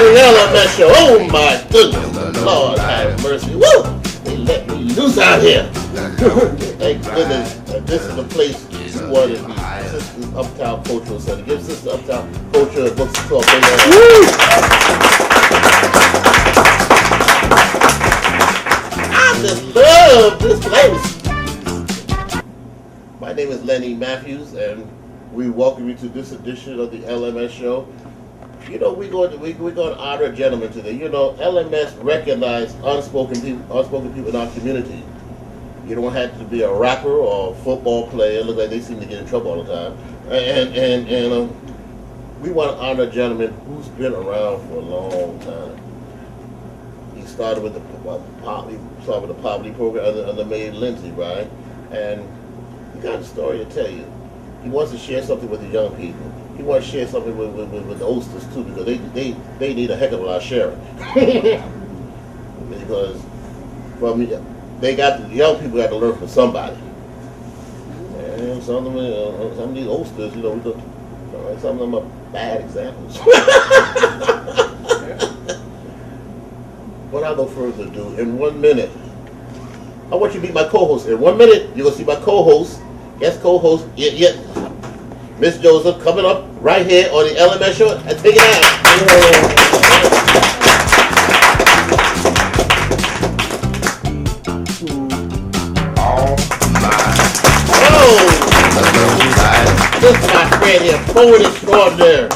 the LMS Show. Oh my goodness. Lord have mercy. Woo! They let me loose out here. Thank goodness. This is the place you want to be. Sister Uptown Cultural Center. Give Sister Uptown Culture a book to talk. I just love this place. My name is Lenny Matthews, and we welcome you to this edition of the LMS Show. You know, we're going to honor a gentleman today. You know, LMS recognize unspoken people in our community. You don't have to be a rapper or a football player. Look like they seem to get in trouble all the time. And we want to honor a gentleman who's been around for a long time. He started with the poverty program under Mayor Lindsay, right? And he got a story to tell you. He wants to share something with the young people. He wants to share something with the oldsters too, because they need a heck of a lot of sharing. Because they got the young people got to learn from somebody. And some of these oldsters, you know, some of them are bad examples. Without no further ado, in 1 minute, I want you to meet my co-host. In 1 minute, you're gonna see my co-host, guest co-host, Miss Joseph, coming up right here on the LMS Show, and take it out. This is my friend here, poet extraordinaire.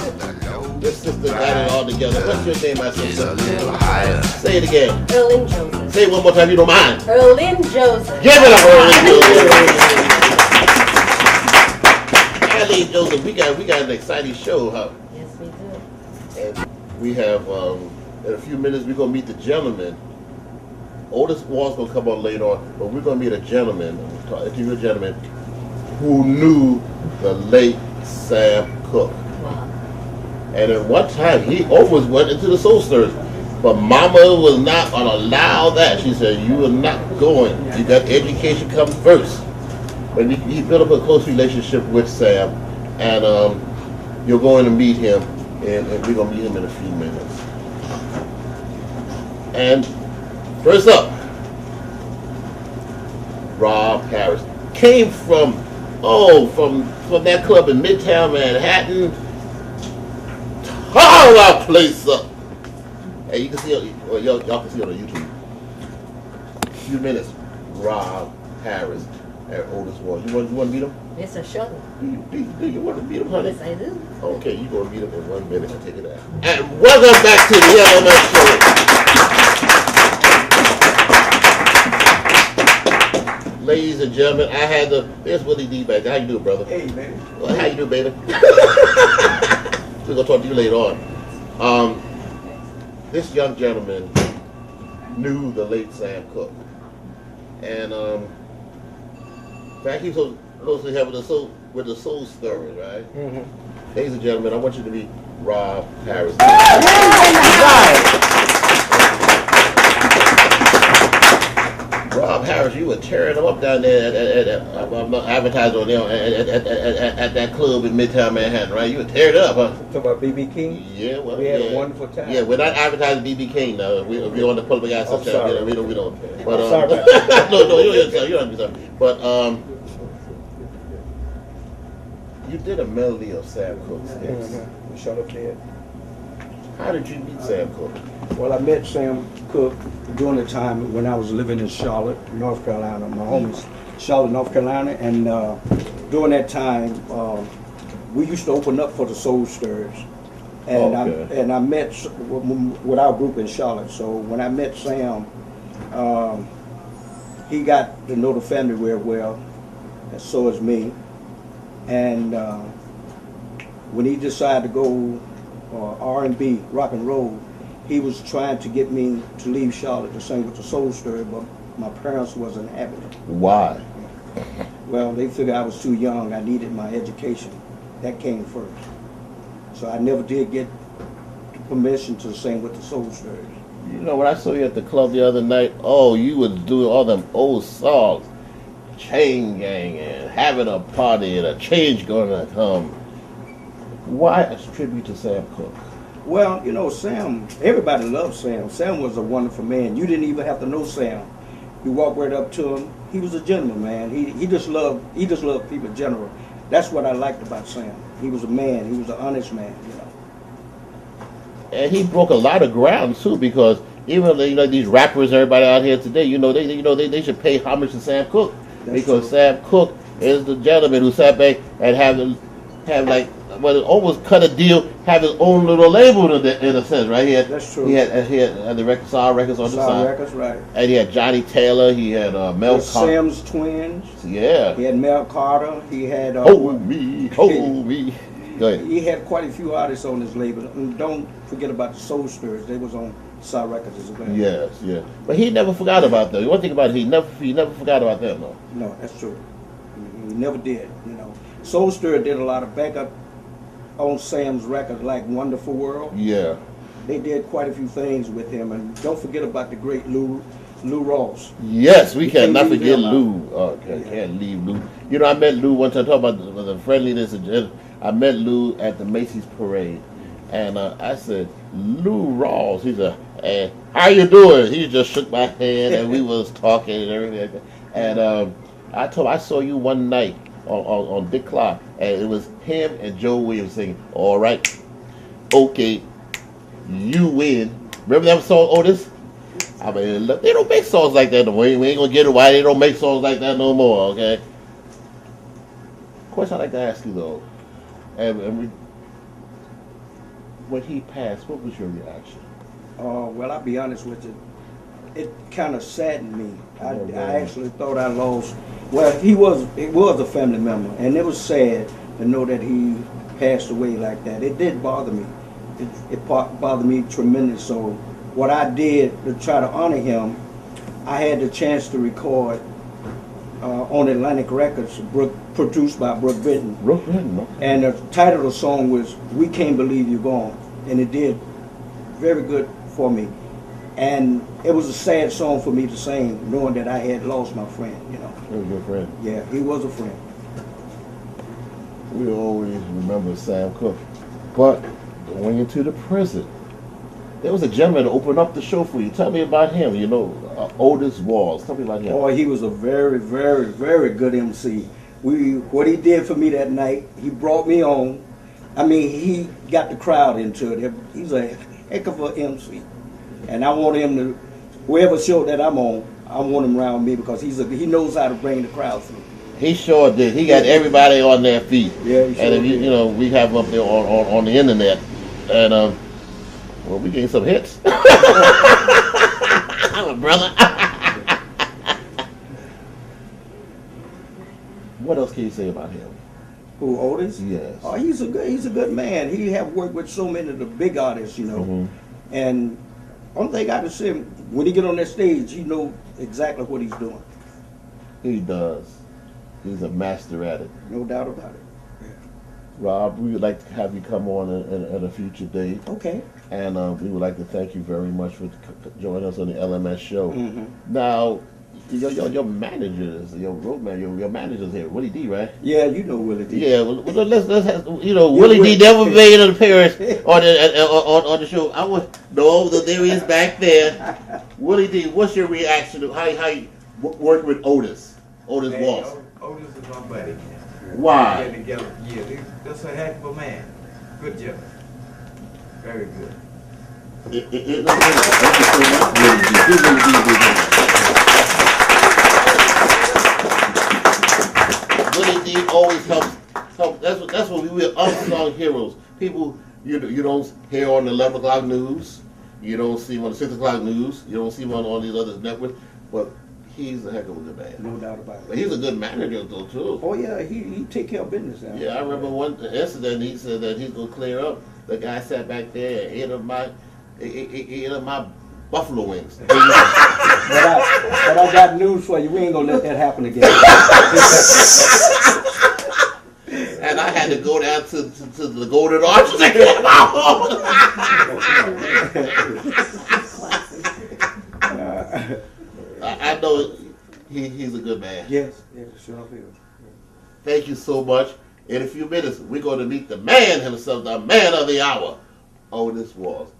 This sister got it all together. What's your name, my sister? Say it again. Erlyn Joseph. Say it one more time, you don't mind. Erlyn Joseph. Give it up, Erlyn Joseph. Erlyn Joseph, we got an exciting show, huh? Yes, we do. And we have, in a few minutes, we're going to meet the gentleman. Otis Walls going to come on later on, but we're going to meet a gentleman, who knew the late Sam Cooke. Wow. And at one time, he always went into the Soul Stirrers. But Mama was not going to allow that. She said, you are not going. You got education come first. But he built up a close relationship with Sam. And you're going to meet him. And we're going to meet him in a few minutes. And first up, Rob Harris. Came from that club in Midtown Manhattan. Tore that place up. Hey, you can see it, y'all can see it on YouTube. A few minutes, Rob Harris and Otis Walls. You want to meet him? It's a show. Do you want to meet him, honey? Yes, I do. Okay, you're going to meet him in 1 minute. I'll take it out. And welcome back to the LMS Show. Ladies and gentlemen, I had there's Willie D back there. How you doing, brother? Hey, baby. Well, how you doing, baby? We're going to talk to you later on. This young gentleman knew the late Sam Cooke. And in fact, he was supposed to have with the Soul Stirrers, right? Mm-hmm. Ladies and gentlemen, I want you to meet Rob Harris. Rob Harris, you were tearing them up down there I'm not advertising on there at that club in Midtown Manhattan, right? You were tearing it up, huh? Talking about B.B. King? Yeah, well, we had a wonderful time. Yeah, we're not advertising B.B. King now. We're on the public access channel. We don't. Okay. But sorry about that. no, you don't have to be sorry. But you did a melody of Sam Cooke's hits. Mm-hmm. We shut up there. How did you meet Sam Cooke? Well, I met Sam Cooke during the time when I was living in Charlotte, North Carolina. My home is Charlotte, North Carolina, and during that time, we used to open up for the Soul Stirrers, and I met with our group in Charlotte. So when I met Sam, he got to know the family very well, and so is me. And when he decided to go R&B, rock and roll, he was trying to get me to leave Charlotte to sing with the Soul Stirrers, but my parents wasn't having it. Why? Well, they figured I was too young. I needed my education. That came first. So I never did get permission to sing with the Soul Stirrers. You know, when I saw you at the club the other night, you was doing all them old songs, Chain Gang and Having a Party and A Change Gonna Come. Why a tribute to Sam Cooke? Well, you know, Sam, everybody loves Sam. Sam was a wonderful man. You didn't even have to know Sam. You walked right up to him. He was a gentleman, man. He just loved people in general. That's what I liked about Sam. He was a man. He was an honest man, you know. And he broke a lot of ground too, because even these rappers, everybody out here today, they should pay homage to Sam Cooke. That's because true. Sam Cooke is the gentleman who sat back and almost cut a deal, have his own little label in a sense, right? That's true. He had the Sour Records on the Sour side. Records, right. And he had Johnny Taylor. He had Mel Carter. Sam's twins. Yeah. He had Mel Carter. He had Hold me. Go ahead. He had quite a few artists on his label. And don't forget about the Soul Stirrers. They was on Sour Records as well. Yes, yeah. But he never forgot about them. One thing about it, he never forgot about them, though. No, that's true. He never did. You know, Soul Stirrer did a lot of backup on Sam's record, like Wonderful World. Yeah. They did quite a few things with him, and don't forget about the great Lou Rawls. Yes, we cannot can't leave forget him out. Lou. Can't leave Lou. You know, I met Lou one time. Talk about the friendliness. I met Lou at the Macy's parade, and I said, Lou Rawls. He said, hey, how you doing? He just shook my hand, and we was talking and everything like that. And I told him I saw you one night on Dick Clark, and it was him and Joe Williams singing, all right, okay, you win. Remember that song, Otis? I mean, look, they don't make songs like that no more. We ain't gonna get it why they don't make songs like that no more, okay? Question I'd like to ask you, though, when he passed, what was your reaction? Well, I'll be honest with you. It kind of saddened me. I man. actually thought I lost. Well, he was a family member, and it was sad to know that he passed away like that. It did bother me. It bothered me tremendous. So what I did to try to honor him, I had the chance to record on Atlantic Records, produced by Brooke Benton. And the title of the song was "We Can't Believe You're Gone," and it did very good for me. And it was a sad song for me to sing, knowing that I had lost my friend, you know. He was your friend. Yeah, he was a friend. We always remember Sam Cooke. But going into the prison, there was a gentleman that opened up the show for you. Tell me about him, Otis Walls. Tell me about him. Boy, he was a very, very, very good MC. What he did for me that night, he brought me on. I mean, he got the crowd into it. He's a heck of an MC. And I want him to, wherever show that I'm on, I want him around me because he knows how to bring the crowd through. He sure did. He got everybody on their feet. Yeah, he sure and if did. we have him up there on the internet, and well, we getting some hits. Brother. What else can you say about him? Who, Otis? Yes. Oh, he's a good man. He have worked with so many of the big artists, you know. Mm-hmm. And only thing I can say, when he get on that stage, he know exactly what he's doing. He does. He's a master at it. No doubt about it. Rob, we would like to have you come on at a future date. Okay. And we would like to thank you very much for joining us on the LMS show. Mm-hmm. Now, your managers, your road man, your managers here, Willie D, right? Yeah, you know Willie D. Yeah, well, let's have, Willie D never made an appearance on the show. I would know that there he is back there. Willie D, what's your reaction to how you work with Otis Walls? Otis is my buddy. Why? Getting together, yeah, that's a heck of a man. Good job. Very good. Thank you so much, Willie D. Willie D always helps. That's what we're unsung heroes. People you don't hear on the 11 o'clock news. You don't see him on the 6 o'clock news. You don't see him on these other networks. But he's a heck of a good man. No doubt about But it. he's a good manager though too. Oh yeah, he take care of business now. Yeah, I remember one incident. He said that he's gonna clear up. The guy sat back there and ate up my buffalo wings. But I got news for you. We ain't gonna let that happen again. And I had to go down to the Golden Arches and get him out. I know he's a good man. Yes, sure is. Thank you so much. In a few minutes, we're going to meet the man himself, the man of the hour, Otis Walls.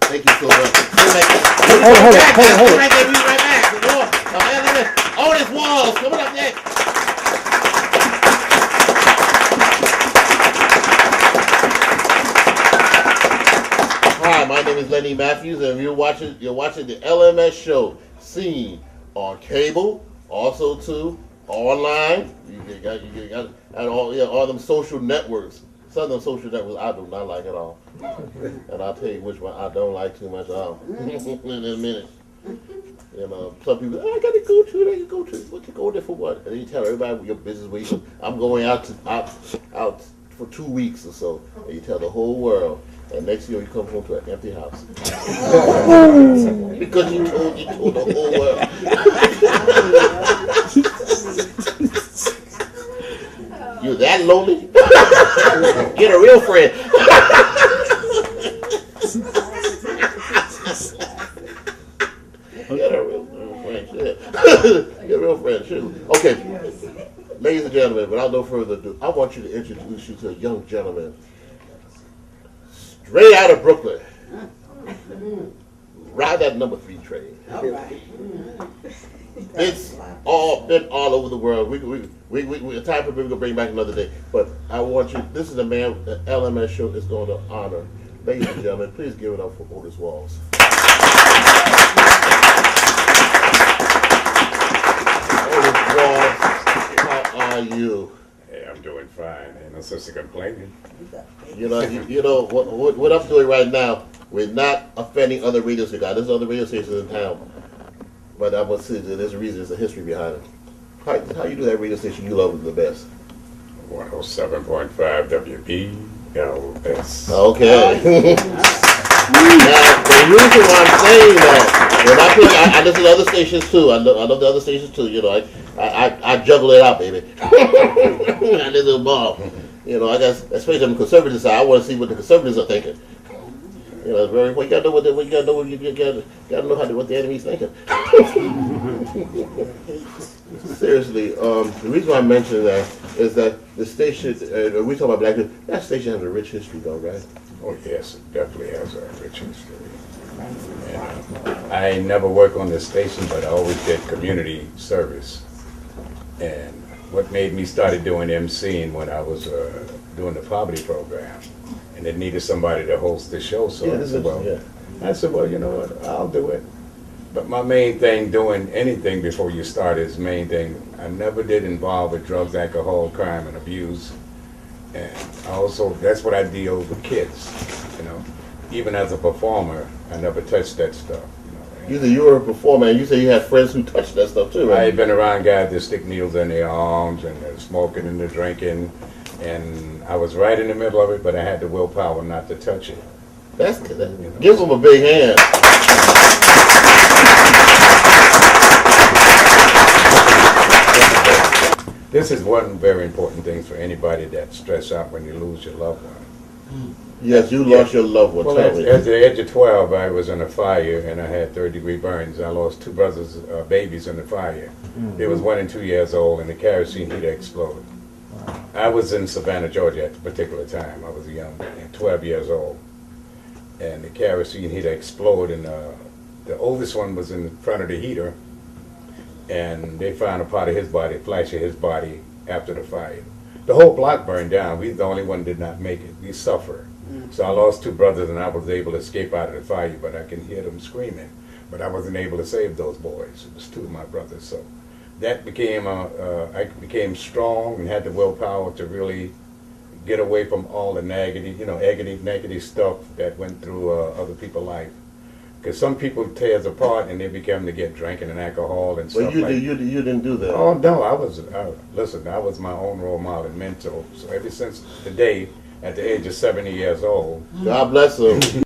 Thank you so much. Hold it. Right there, be right back. Otis Walls, coming up next. Hi, my name is Lenny Matthews, and you're watching the LMS Show, seen on cable, also too online. You got and all them social networks. Some of them social networks I do not like at all, and I'll tell you which one I don't like too much at all in a minute. You know, some people, I gotta go to it. I can go to it. What you go there for? What? And then you tell everybody your business. Where you, I'm going out for 2 weeks or so, and you tell the whole world. And next year you come home to an empty house. Because you told the whole world. You're that lonely? Get a real friend. Get a real friend, shit. Get a real friend, shit. Okay, ladies and gentlemen, without no further ado, I want you to introduce you to a young gentleman. Straight out of Brooklyn. Ride that number 3 train. All right. It's been all over the world. We time for people to bring back another day. But I want you, this is the man the LMS Show is going to honor. Ladies and gentlemen, please give it up for Otis Walls. Otis Walls, how are you? Hey, I'm doing fine. Ain't no sense of complaining. You know what I'm doing right now. We're not offending other radio stations. There's other radio stations in town, but I must say that there's a reason. There's a history behind it. How you do that radio station you love the best? 107.5 WPLS. Okay. Now the reason why I'm saying that, when I listen to other stations too. I love the other stations too. You know, I juggle it out, baby. I listen to them all. You know, I guess, especially on the conservative side, I want to see what the conservatives are thinking. You know, it's very important. You gotta know what the enemy's thinking. Seriously, the reason why I mention that is that the station, we talk about black people, that station has a rich history, though, right? Oh yes, it definitely has a rich history. And, I never worked on this station, but I always did community service. And what made me started doing MCing when I was doing the poverty program, and it needed somebody to host the show. So I said, well, you know what, I'll do it. But my main thing doing anything before you start is main thing, I never did involve with drugs, alcohol, crime, and abuse. And also, that's what I deal with kids, you know. Even as a performer, I never touched that stuff. You were a performer, and you say you had friends who touched that stuff too, right? I had been around guys that stick needles in their arms, and they're smoking and they're drinking, and I was right in the middle of it, but I had the willpower not to touch it. That's good. You know? Give them a big hand. This is one very important thing for anybody that's stressed out when you lose your loved one. Yes, you lost your loved one. Well, at the age of 12, I was in a fire and I had third-degree burns. I lost 2 brothers, babies in the fire. They was 1 and 2 years old, and the kerosene heater exploded. I was in Savannah, Georgia at the particular time. I was young, 12 years old, and the kerosene heater exploded. And the oldest one was in front of the heater, and they found a part of his body, flash of his body, after the fire. The whole block burned down. We the only one did not make it. We suffered. So I lost 2 brothers, and I was able to escape out of the fire, but I can hear them screaming. But I wasn't able to save those boys. It was 2 of my brothers. So that became, I became strong and had the willpower to really get away from all the negative, negative stuff that went through other people's life. Because some people tear us apart and they become to get drinking and alcohol and stuff. Well, you didn't do that. Oh no, I was my own role model and mentor. So ever since the day, at the age of 70 years old. God bless him.